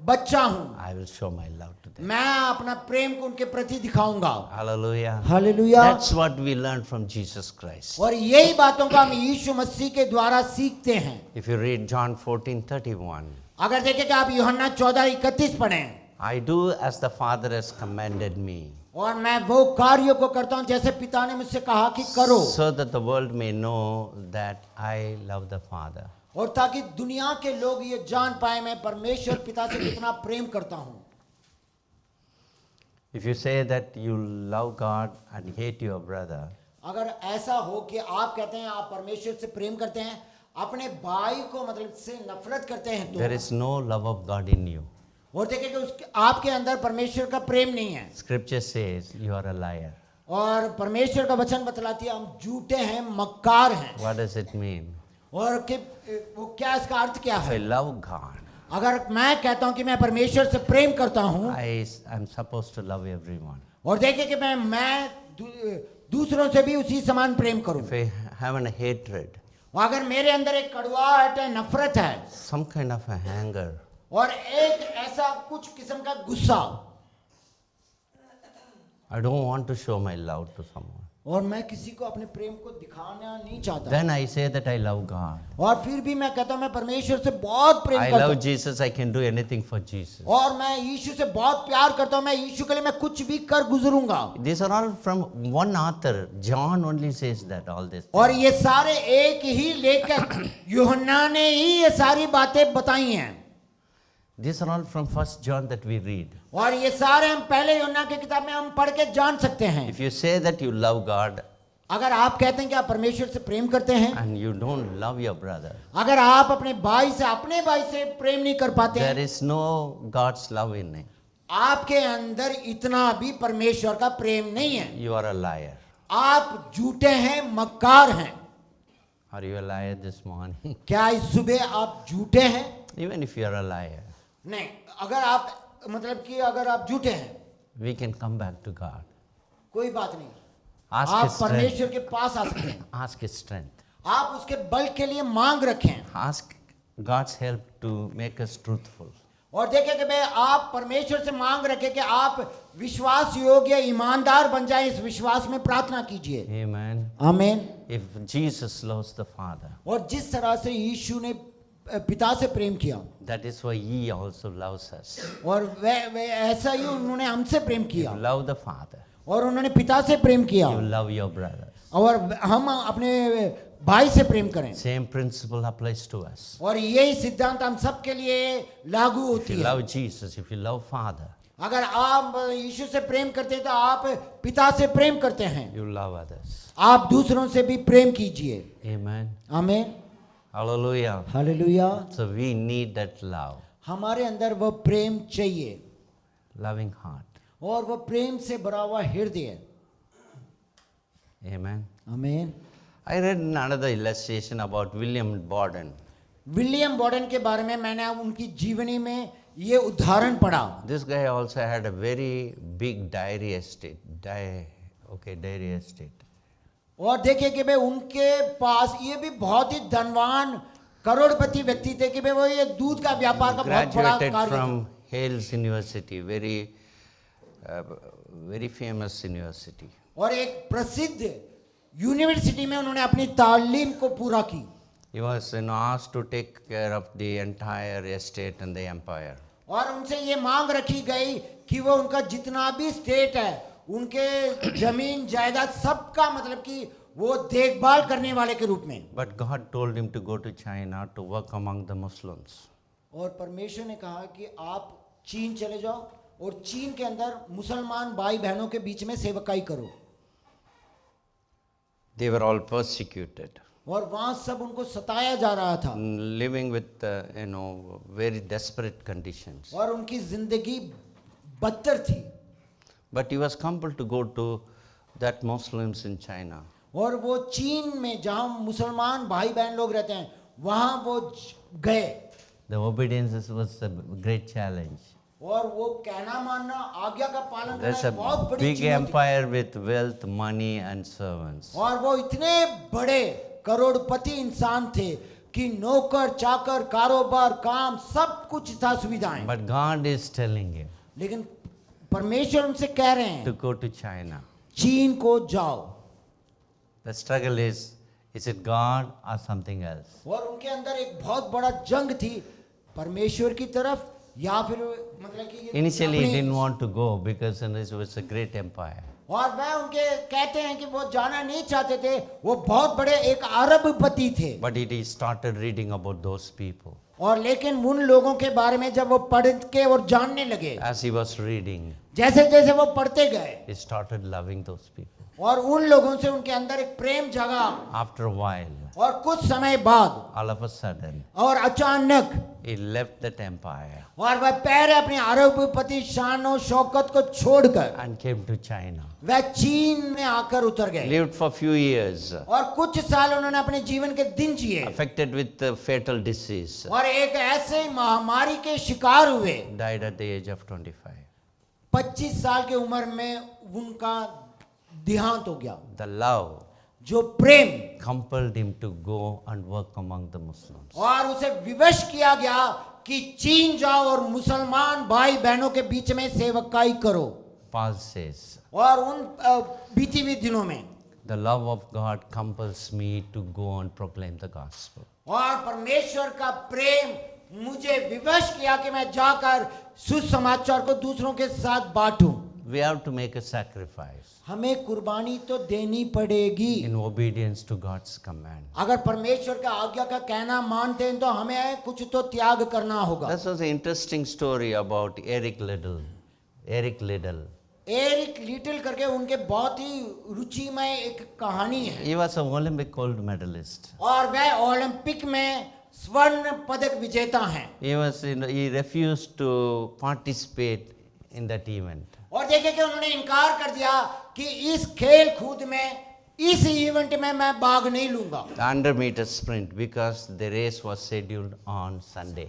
बच्चा हूं। I will show my love to them. मैं अपना प्रेम को उनके प्रति दिखाऊंगा। Hallelujah. Hallelujah. That's what we learned from Jesus Christ. और यही बातों को हम यीशु मसीह के द्वारा सीखते हैं। If you read John 14:31, अगर देखें कि आप यूहन्ना 14:31 पढ़ें, I do as the Father has commanded me, और मैं वो कार्य को करता हूँ जैसे पिता ने मुझसे कहा कि करो, so that the world may know that I love the Father. और ताकि दुनिया के लोग ये जान पाए मैं परमेश्वर पिता से कितना प्रेम करता हूँ। If you say that you love God and hate your brother, अगर ऐसा हो कि आप कहते हैं आप परमेश्वर से प्रेम करते हैं, अपने भाई को मतलब से नफरत करते हैं, there तो is no love of God in you. और देखें कि उसके आपके अंदर परमेश्वर का प्रेम नहीं है, Scripture says you are a liar. और परमेश्वर का वचन बतलाती है हम झूठे हैं, मक्कार हैं। What does it mean? और कि वो क्या, इसका अर्थ क्या If I है? love God, अगर मैं कहता हूं कि मैं परमेश्वर से प्रेम करता हूं, I am supposed to love everyone. और देखिए कि मैं दूसरों से भी उसी समान प्रेम करूं। If I have a hatred, अगर मेरे अंदर एक कड़वाहट है, नफरत है, some kind of a anger, और एक ऐसा कुछ किस्म का गुस्सा, I don't want to show my love to someone. और मैं किसी को अपने प्रेम को दिखाना नहीं चाहता, Then I say that I love God. और फिर भी मैं कहता हूं मैं परमेश्वर से बहुत प्रेम I करता love हूं, Jesus, I can do anything for Jesus. और मैं यीशु से बहुत प्यार करता हूं, मैं यीशु के लिए मैं कुछ भी कर गुजरूंगा। These are all from one author. John only says that, all this. और ये सारे एक ही लेखक यूहन्ना ने ही ये सारी बातें बताई हैं, These are all from 1 John that we read. और ये सारे हम पहले यूहन्ना की किताब में हम पढ़ के जान सकते हैं। If you say that you love God अगर आप कहते हैं कि आप परमेश्वर से प्रेम करते हैं, and you don't love your brother, अगर आप अपने भाई से प्रेम नहीं कर पाते there हैं, is no God's love in it. आपके अंदर इतना भी परमेश्वर का प्रेम नहीं है, You are a liar. आप झूठे हैं, मक्कार हैं। Are you a liar this morning? क्या इस सुबह आप झूठे हैं? Even if you are a liar, नहीं, अगर आप मतलब कि अगर आप झूठे हैं, we can come back to God. कोई बात नहीं, Ask आप His strength. परमेश्वर के पास आ सकते हैं, Ask His strength. आप उसके बल के लिए मांग रखें, Ask God's help to make us truthful. और देखें कि भाई आप परमेश्वर से मांग रखें कि आप विश्वास योग्य ईमानदार बन जाएं, इस विश्वास में प्रार्थना कीजिए। Amen. आमीन। If Jesus loves the Father, और जिस तरह से यीशु ने पिता से प्रेम किया, that is why He also loves us. और वे ऐसा ही उन्होंने हमसे प्रेम If किया, you love the Father, और उन्होंने पिता से प्रेम किया, you love your brothers. और हम अपने भाई से प्रेम करें। Same principle applies to us. और यही सिद्धांत हम सबके लिए लागू If होती you है। love Jesus, if you love Father, अगर आप यीशु से प्रेम करते हैं तो आप पिता से प्रेम करते हैं, you love others. आप दूसरों से भी प्रेम कीजिए। Amen. आमीन। Hallelujah. Hallelujah. So we need that love, हमारे अंदर वो प्रेम चाहिए, loving heart. और वो प्रेम से भरा हुआ हृदय। Amen. आमीन। I read another illustration about William Borden. William Borden के बारे में मैंने उनकी जीवनी में ये उदाहरण पढ़ा। This guy also had a very big dairy estate. Dairy estate. और देखिए कि भाई उनके पास ये भी बहुत ही धनवान करोड़पति व्यक्ति थे कि भाई वो ये दूध का व्यापार का बहुत बड़ा Graduated कार्य था। from Hales University, very famous university. और एक प्रसिद्ध यूनिवर्सिटी में उन्होंने अपनी तालीम को पूरा की। He was asked to take care of the entire estate and the empire. और उनसे ये मांग रखी गई कि वो उनका जितना भी स्टेट है, उनके जमीन जायदाद सबका मतलब कि वो देखभाल करने वाले के रूप में। But God told him to go to China to work among the Muslims. और परमेश्वर ने कहा कि आप चीन चले जाओ और चीन के अंदर मुसलमान भाई बहनों के बीच में सेवकाई करो। They were all persecuted, और वहां सब उनको सताया जा रहा था, living with very desperate conditions. और उनकी जिंदगी बदतर थी। But he was compelled to go to that Muslims in China. और वो चीन में जहां मुसलमान भाई बहन लोग रहते हैं वहां वो गए। The obedience was a great challenge. और वो कहना मानना, आज्ञा का पालन There's करना a एक बहुत बड़ी big चुनौती। empire with wealth, money, and servants. और वो इतने बड़े करोड़पति इंसान थे कि नौकर चाकर कारोबार काम सब कुछ था, सुविधाएं। But God is telling him लेकिन परमेश्वर उनसे कह रहे हैं to go to China. चीन को जाओ। The struggle is it God or something else? और उनके अंदर एक बहुत बड़ा जंग थी, परमेश्वर की तरफ या फिर मतलब कि ये Initially, he अपनी- didn't want to go because it was a great empire. और वह उनके कहते हैं कि वो जाना नहीं चाहते थे, वो बहुत बड़े एक अरबपति थे। But he started reading about those people. और लेकिन उन लोगों के बारे में जब वो पढ़ के और जानने लगे, As he was reading, जैसे जैसे वो पढ़ते गए he started loving those people. और उन लोगों से उनके अंदर एक प्रेम जगा। After a while, और कुछ समय बाद all of a sudden, और अचानक he left that empire और वह पहले अपने अरबपति शान और शौकत को छोड़कर and came to China. वह चीन में आकर उतर गए Lived for a few years, और कुछ साल उन्होंने अपने जीवन के दिन जिए affected with the fatal disease, और एक ऐसे महामारी के शिकार हुए। died at the age of 25. 25 साल की उम्र में उनका देहांत हो गया। The love जो प्रेम compelled him to go and work among the Muslims. और उसे विवश किया गया कि चीन जाओ और मुसलमान भाई बहनों के बीच में सेवकाई करो। Paul says, और उन बीती हुई दिनों में the love of God compels me to go and proclaim the gospel. और परमेश्वर का प्रेम मुझे विवश किया कि मैं जाकर सुसमाचार को दूसरों के साथ बांटूं। We have to make a sacrifice हमें कुर्बानी तो देनी पड़ेगी। in obedience to God's command. अगर परमेश्वर का आज्ञा का कहना मानते हैं तो हमें कुछ तो त्याग करना होगा। This was an interesting story about Eric Liddell. Eric Liddell. Eric Liddell करके उनके बहुत ही रुचिमय एक कहानी है। He was an Olympic gold medalist. और वह ओलंपिक में स्वर्ण पदक विजेता हैं। He refused to participate in that event. और देखे कि उन्होंने इनकार कर दिया कि इस खेल कूद में, इस इवेंट में मैं भाग नहीं लूंगा। The 100-meter sprint, because the race was scheduled on Sunday.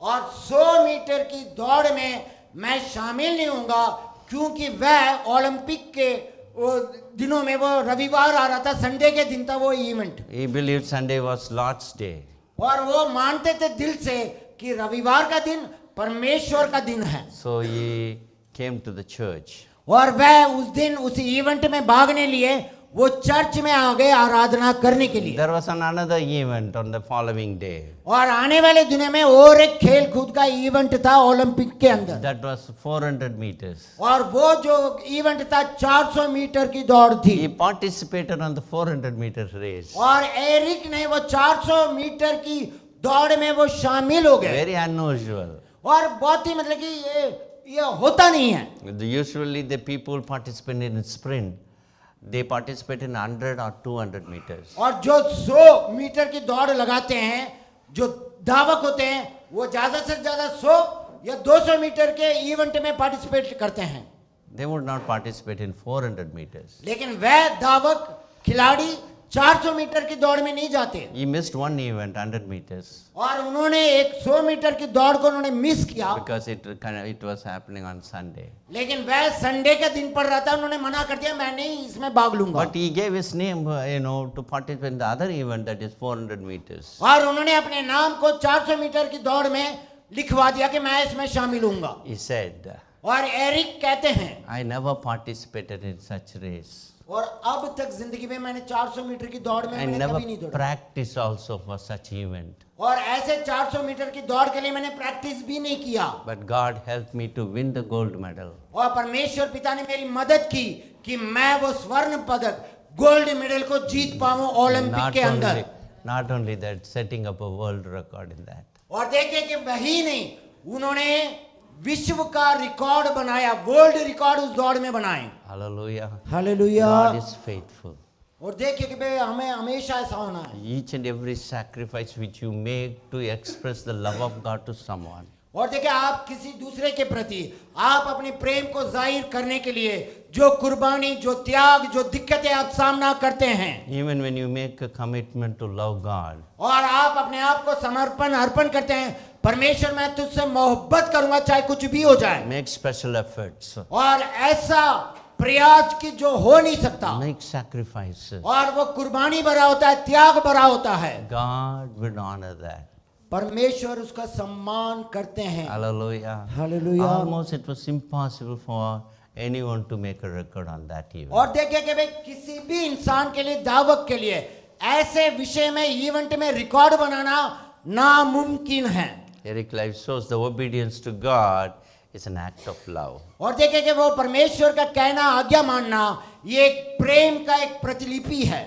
और 100 मीटर की दौड़ में मैं शामिल नहीं होऊंगा क्योंकि वह ओलंपिक के वो दिनों में वो रविवार आ रहा था, संडे के दिन था वो event. He believed Sunday was Lord's day. और वो मानते थे दिल से कि रविवार का दिन परमेश्वर का दिन है। So he came to the church. और वह उस दिन उस इवेंट में भागने लिए वो चर्च में आ गए आराधना करने के लिए। There was another event on the following day. और आने वाले दिनों में और एक खेल कूद का इवेंट था ओलंपिक के अंदर। That was 400 meters. और वो जो इवेंट था 400 मीटर की दौड़ थी। He participated on the 400-meter race. और एरिक ने वो 400 मीटर की दौड़ में वो शामिल हो गए। Very unusual. और बहुत ही मतलब कि ये होता नहीं है। Usually the people participate in a sprint. They participate in 100 or 200 meters. और जो 100 मीटर की दौड़ लगाते हैं, जो धावक होते हैं, वो ज्यादा से ज्यादा 100 या 200 मीटर के इवेंट में पार्टिसिपेट करते हैं। They would not participate in 400 meters. लेकिन वह धावक खिलाड़ी 400 मीटर की दौड़ में नहीं जाते। He missed one event, 100 meters, और उन्होंने एक 100 मीटर की दौड़ को उन्होंने मिस किया, because it was happening on Sunday. लेकिन वह संडे के दिन पड़ रहा था, उन्होंने मना कर दिया, मैं नहीं इसमें भाग लूंगा। But he gave his name, to participate in the other event, that is 400 meters. और उन्होंने अपने नाम को 400 मीटर की दौड़ में लिखवा दिया कि मैं इसमें शामिल हूंगा। He said, और एरिक कहते हैं, I never participated in such race. और अब तक जिंदगी में मैंने 400 मीटर की दौड़ में I मैंने never कभी नहीं दौड़ा। practiced also for such event. और ऐसे 400 मीटर की दौड़ के लिए मैंने प्रैक्टिस भी नहीं किया। But God helped me to win the gold medal. और परमेश्वर पिता ने मेरी मदद की कि मैं वो स्वर्ण पदक गोल्ड मेडल को जीत पाऊं ओलंपिक के अंदर। Not only that, setting up a world record in that. और देखिए कि वही नहीं, उन्होंने विश्व का रिकॉर्ड बनाया, वर्ल्ड रिकॉर्ड उस दौड़ में बनाए। Hallelujah. Hallelujah. God is faithful. और देखिए कि भाई हमें हमेशा ऐसा होना है। Each and every sacrifice which you make to express the love of God to someone, और देखिए आप किसी दूसरे के प्रति आप अपने प्रेम को जाहिर करने के लिए जो कुर्बानी, जो त्याग, जो दिक्कतें आप सामना करते हैं, even when you make a commitment to love God, और आप अपने आप को समर्पण अर्पण करते हैं, परमेश्वर मैं तुझसे मोहब्बत करूंगा चाहे कुछ भी हो जाए, make special efforts, और ऐसा प्रयास की जो हो नहीं सकता, make sacrifices. और वो कुर्बानी भरा होता है, त्याग भरा होता है, God will honor that. परमेश्वर उसका सम्मान करते हैं। Hallelujah. Hallelujah. Almost it was impossible for anyone to make a record on that event. और देखिए कि भाई किसी भी इंसान के लिए, दावक के लिए ऐसे विषय में इवेंट में रिकॉर्ड बनाना नामुमकिन है। Eric Life shows the obedience to God is an act of love. और देखें कि वो परमेश्वर का कहना आज्ञा मानना ये एक प्रेम का एक प्रतिलिपि है।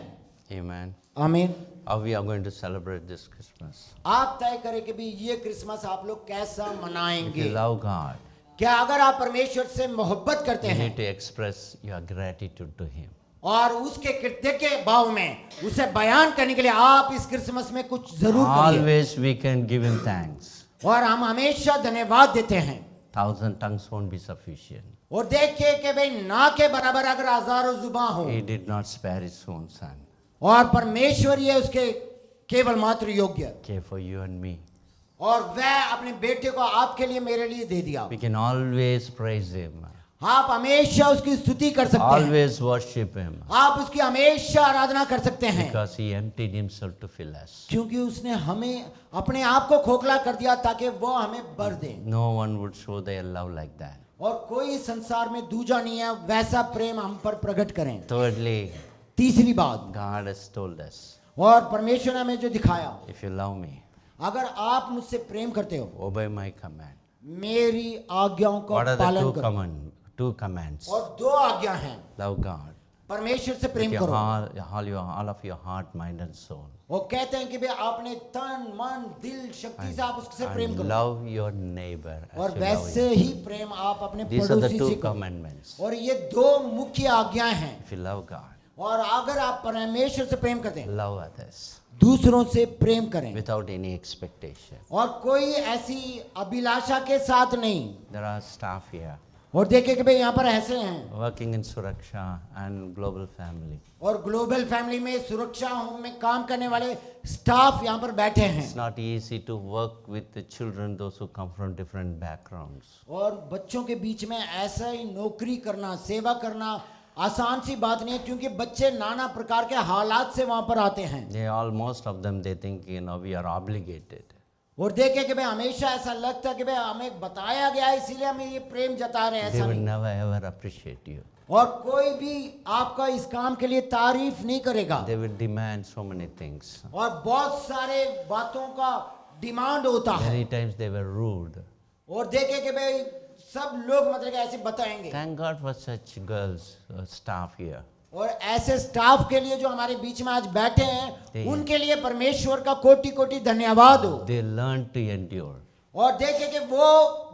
Amen. आमीन। How we are going to celebrate this Christmas? आप तय करें कि भी ये क्रिसमस आप लोग कैसा If you मनाएंगे। love God, क्या अगर आप परमेश्वर से मोहब्बत करते you हैं need to express your gratitude to Him. और उसके कृत्य के भाव में उसे बयान करने के लिए आप इस क्रिसमस में कुछ जरूर करिए। Always we can give Him thanks. और हम हमेशा धन्यवाद देते हैं। 1,000 tongues won't be sufficient. और देखिए कि भाई ना के बराबर अगर हजारों जुबान हो He did not spare His own Son. और परमेश्वर ये उसके केवल मात्र योग्य Okay, for you and me. और वह अपने बेटे को आपके लिए मेरे लिए दे दिया। We can always praise Him. आप हमेशा उसकी स्तुति कर सकते हैं। Always worship Him. आप उसकी हमेशा आराधना कर सकते हैं Because He emptied Himself to fill us. क्योंकि उसने हमें अपने आप को खोखला कर दिया ताकि वो हमें भर दे। No one would show their love like that. और कोई संसार में दूजा नहीं है वैसा प्रेम हम पर प्रकट करें। Thirdly, तीसरी बात, God has told us, और परमेश्वर ने हमें जो दिखाया, if you love me, अगर आप मुझसे प्रेम करते हो obey my command. मेरी आज्ञाओं का What are the पालन करो। two commands? और दो आज्ञा हैं, Love God. परमेश्वर से With प्रेम your करो। all of your heart, mind and soul. वो कहते हैं कि भाई आपने तन मन दिल शक्ति से आप उससे प्रेम And करो love your neighbor as और you love वैसे you. ही प्रेम आप अपने These are the पड़ोसी two से करो। commandments. और ये दो मुख्य आज्ञाएं हैं। If you love God, और अगर आप परमेश्वर से प्रेम करते हैं love others दूसरों से प्रेम करें without any expectation. और कोई ऐसी अभिलाषा के साथ नहीं। There are staff here और देखिए कि भाई यहाँ पर ऐसे हैं working in Suraksha and Global Family. और ग्लोबल फैमिली में सुरक्षा होम में काम करने वाले स्टाफ यहाँ पर बैठे हैं। It's not easy to work with the children, those who come from different backgrounds. और बच्चों के बीच में ऐसा ही नौकरी करना सेवा करना आसान सी बात नहीं है क्योंकि बच्चे नाना प्रकार के हालात से वहां पर आते हैं। They all, most of them, they think, we are obligated. और देखे कि भाई हमेशा ऐसा लगता है कि भाई हमें बताया गया है इसीलिए हमें ये प्रेम जता रहे हैं, They ऐसा will नहीं। never ever appreciate you. और कोई भी आपका इस काम के लिए तारीफ नहीं करेगा They will demand so many things. और बहुत सारे बातों का डिमांड होता है। Many times they were rude. और देखे कि भाई सब लोग मतलब कि ऐसे बताएंगे। Thank God for such girls, staff here. और ऐसे स्टाफ के लिए जो हमारे बीच में आज बैठे हैं ठीक। उनके लिए परमेश्वर का कोटि कोटि धन्यवाद हो। They learn to endure, और देखे कि वो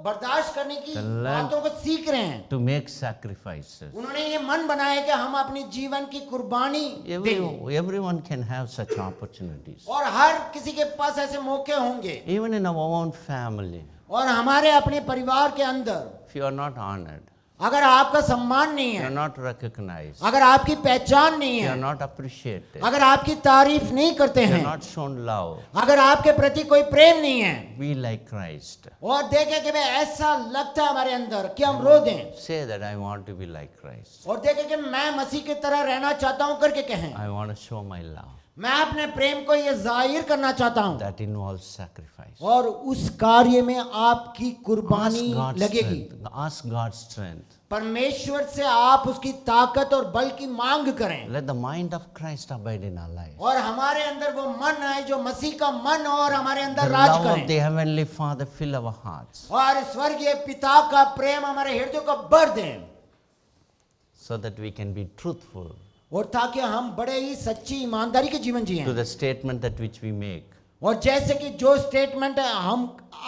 बर्दाश्त करने की The बातों को सीख रहे हैं। to make sacrifices. उन्होंने ये मन बनाया कि हम अपनी जीवन की कुर्बानी देंगे Everyone can have such opportunities. और हर किसी के पास ऐसे मौके होंगे। Even in our own family, और हमारे अपने परिवार के अंदर if you are not honored, अगर आपका सम्मान नहीं you are है, not recognized, अगर आपकी पहचान नहीं you are है, not appreciated, अगर आपकी तारीफ नहीं करते you are हैं, not shown love, अगर आपके प्रति कोई प्रेम नहीं है be like Christ. और देखे कि भाई ऐसा लगता है हमारे अंदर कि हम रो दें Say that I want to be like Christ. और देखे कि मैं मसीह की तरह रहना चाहता हूं करके कहें I want to show my love. मैं अपने प्रेम को ये जाहिर करना चाहता हूं That involves sacrifice. और उस कार्य में आपकी Ask कुर्बानी God's लगेगी। strength. Ask God's strength. परमेश्वर से आप उसकी ताकत और बल की मांग करें Let the mind of Christ abide in our lives. और हमारे अंदर वो मन है जो मसीह का मन और हमारे The अंदर राज love of करें the Heavenly Father fill our hearts और स्वर्गीय पिता का प्रेम हमारे हृदय को भर दें so that we can be truthful और ताकि हम बड़े ही सच्ची ईमानदारी के जीवन जिएं to the statement that which we make. और जैसे कि जो स्टेटमेंट हम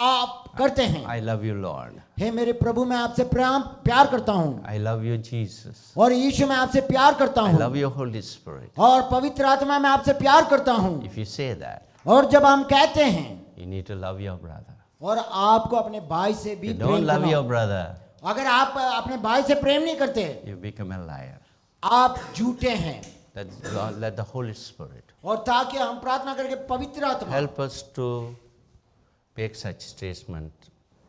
आप करते हैं, I love you, Lord. हे मेरे प्रभु मैं आपसे प्यार करता हूँ I love you, Jesus. और यीशु मैं आपसे प्यार करता I हूँ love you, Holy Spirit. और पवित्र आत्मा मैं आपसे प्यार करता हूँ। If you say that, और जब हम कहते हैं you need to love your brother. और आपको अपने भाई से भी If you Prem don't love करना your हो। brother, अगर आप अपने भाई से प्रेम नहीं करते you become a liar. आप झूठे हैं। Let the Holy Spirit और ताकि हम प्रार्थना करके पवित्र आत्मा help us to make such statement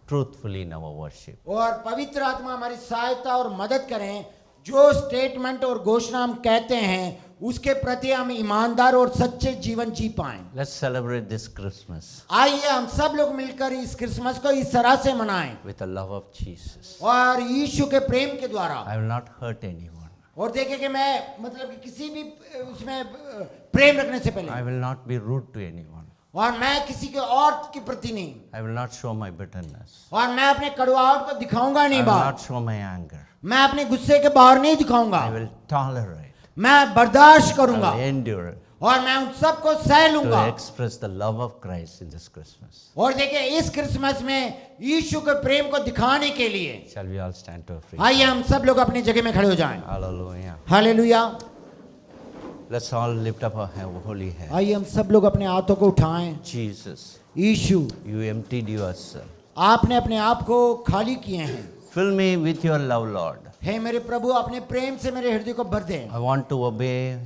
truthfully in our worship. और पवित्र आत्मा हमारी सहायता और मदद करें जो स्टेटमेंट और घोषणा हम कहते हैं उसके प्रति हम ईमानदार और सच्चे जीवन जी पाएं। Let's celebrate this Christmas आइए हम सब लोग मिलकर इस क्रिसमस को इस तरह से मनाएं with the love of Jesus. और यीशु के प्रेम के द्वारा। I will not hurt anyone. और देखें कि मैं मतलब कि किसी भी उसमें प्रेम रखने से पहले I will not be rude to anyone. और मैं किसी के और के प्रति नहीं, I will not show my bitterness. और मैं अपने कड़वाहट को दिखाऊंगा I नहीं will बाहर, not show my anger. मैं अपने गुस्से के बाहर नहीं दिखाऊंगा, I will tolerate. मैं बर्दाश्त I करूंगा will endure और मैं उन सबको सह लूंगा। to express the love of Christ in this Christmas. और देखिए इस क्रिसमस में यीशु के प्रेम को दिखाने के लिए Shall we all stand to our feet? आइए हम सब लोग अपनी जगह में खड़े हो जाएं। Hallelujah. Hallelujah. Let's all lift up our holy hands. आइए हम सब लोग अपने हाथों को उठाएं। Jesus, Yeshu, you emptied yourself. आपने अपने आप को खाली किए हैं। Fill me with your love, Lord. हे मेरे प्रभु, अपने प्रेम से मेरे हृदय को भर दें। I want to obey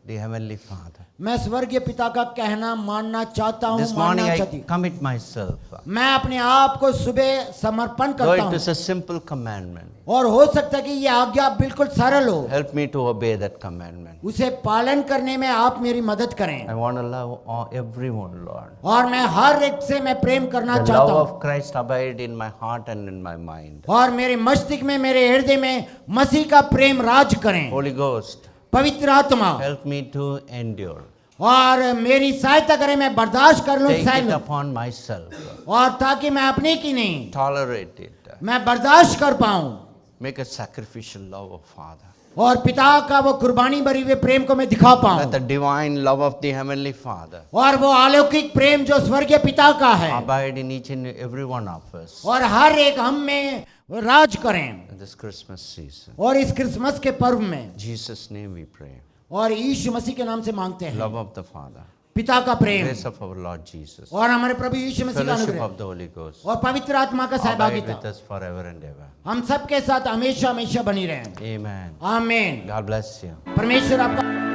the Heavenly Father. मैं स्वर्गीय पिता का कहना मानना चाहता हूँ, This morning मानना I चाहती हूँ। commit myself. मैं अपने आप को सुबह समर्पण Though करता it हूँ, is a simple commandment, और हो सकता है कि ये आज्ञा बिल्कुल सरल हो, help me to obey that commandment. उसे पालन करने में आप मेरी मदद करें। I want to love everyone, Lord. और मैं हर एक से मैं प्रेम करना The चाहता love हूँ, of Christ abide in my heart and in my mind. और मेरे मस्तिष्क में, मेरे हृदय में मसीह का प्रेम राज करें। Holy Ghost, पवित्र आत्मा, help me to endure. और मेरी सहायता करें, मैं बर्दाश्त कर लूं, Take सह it लूं, upon myself. और ताकि मैं अपने की नहीं, Tolerate it. मैं बर्दाश्त कर पाऊं, Make a sacrificial love of Father. और पिता का वो कुर्बानी भरी हुए प्रेम को मैं दिखा पाऊं, Let the divine love of the Heavenly Father और वो अलौकिक प्रेम जो स्वर्गीय पिता का है, abide in each and every one of us और हर एक हम में राज करें। in this Christmas season. और इस क्रिसमस के पर्व में, In Jesus' name we pray. और यीशु मसीह के नाम से मांगते हैं, Love of the Father, पिता का प्रेम, grace of our Lord Jesus, और हमारे प्रभु यीशु मसीह का fellowship अनुग्रह, of the Holy Ghost और पवित्र आत्मा का abide सहभागिता with us forever and ever. हम सबके साथ हमेशा हमेशा बनी रहे। Amen. आमीन। God bless you. परमेश्वर आपका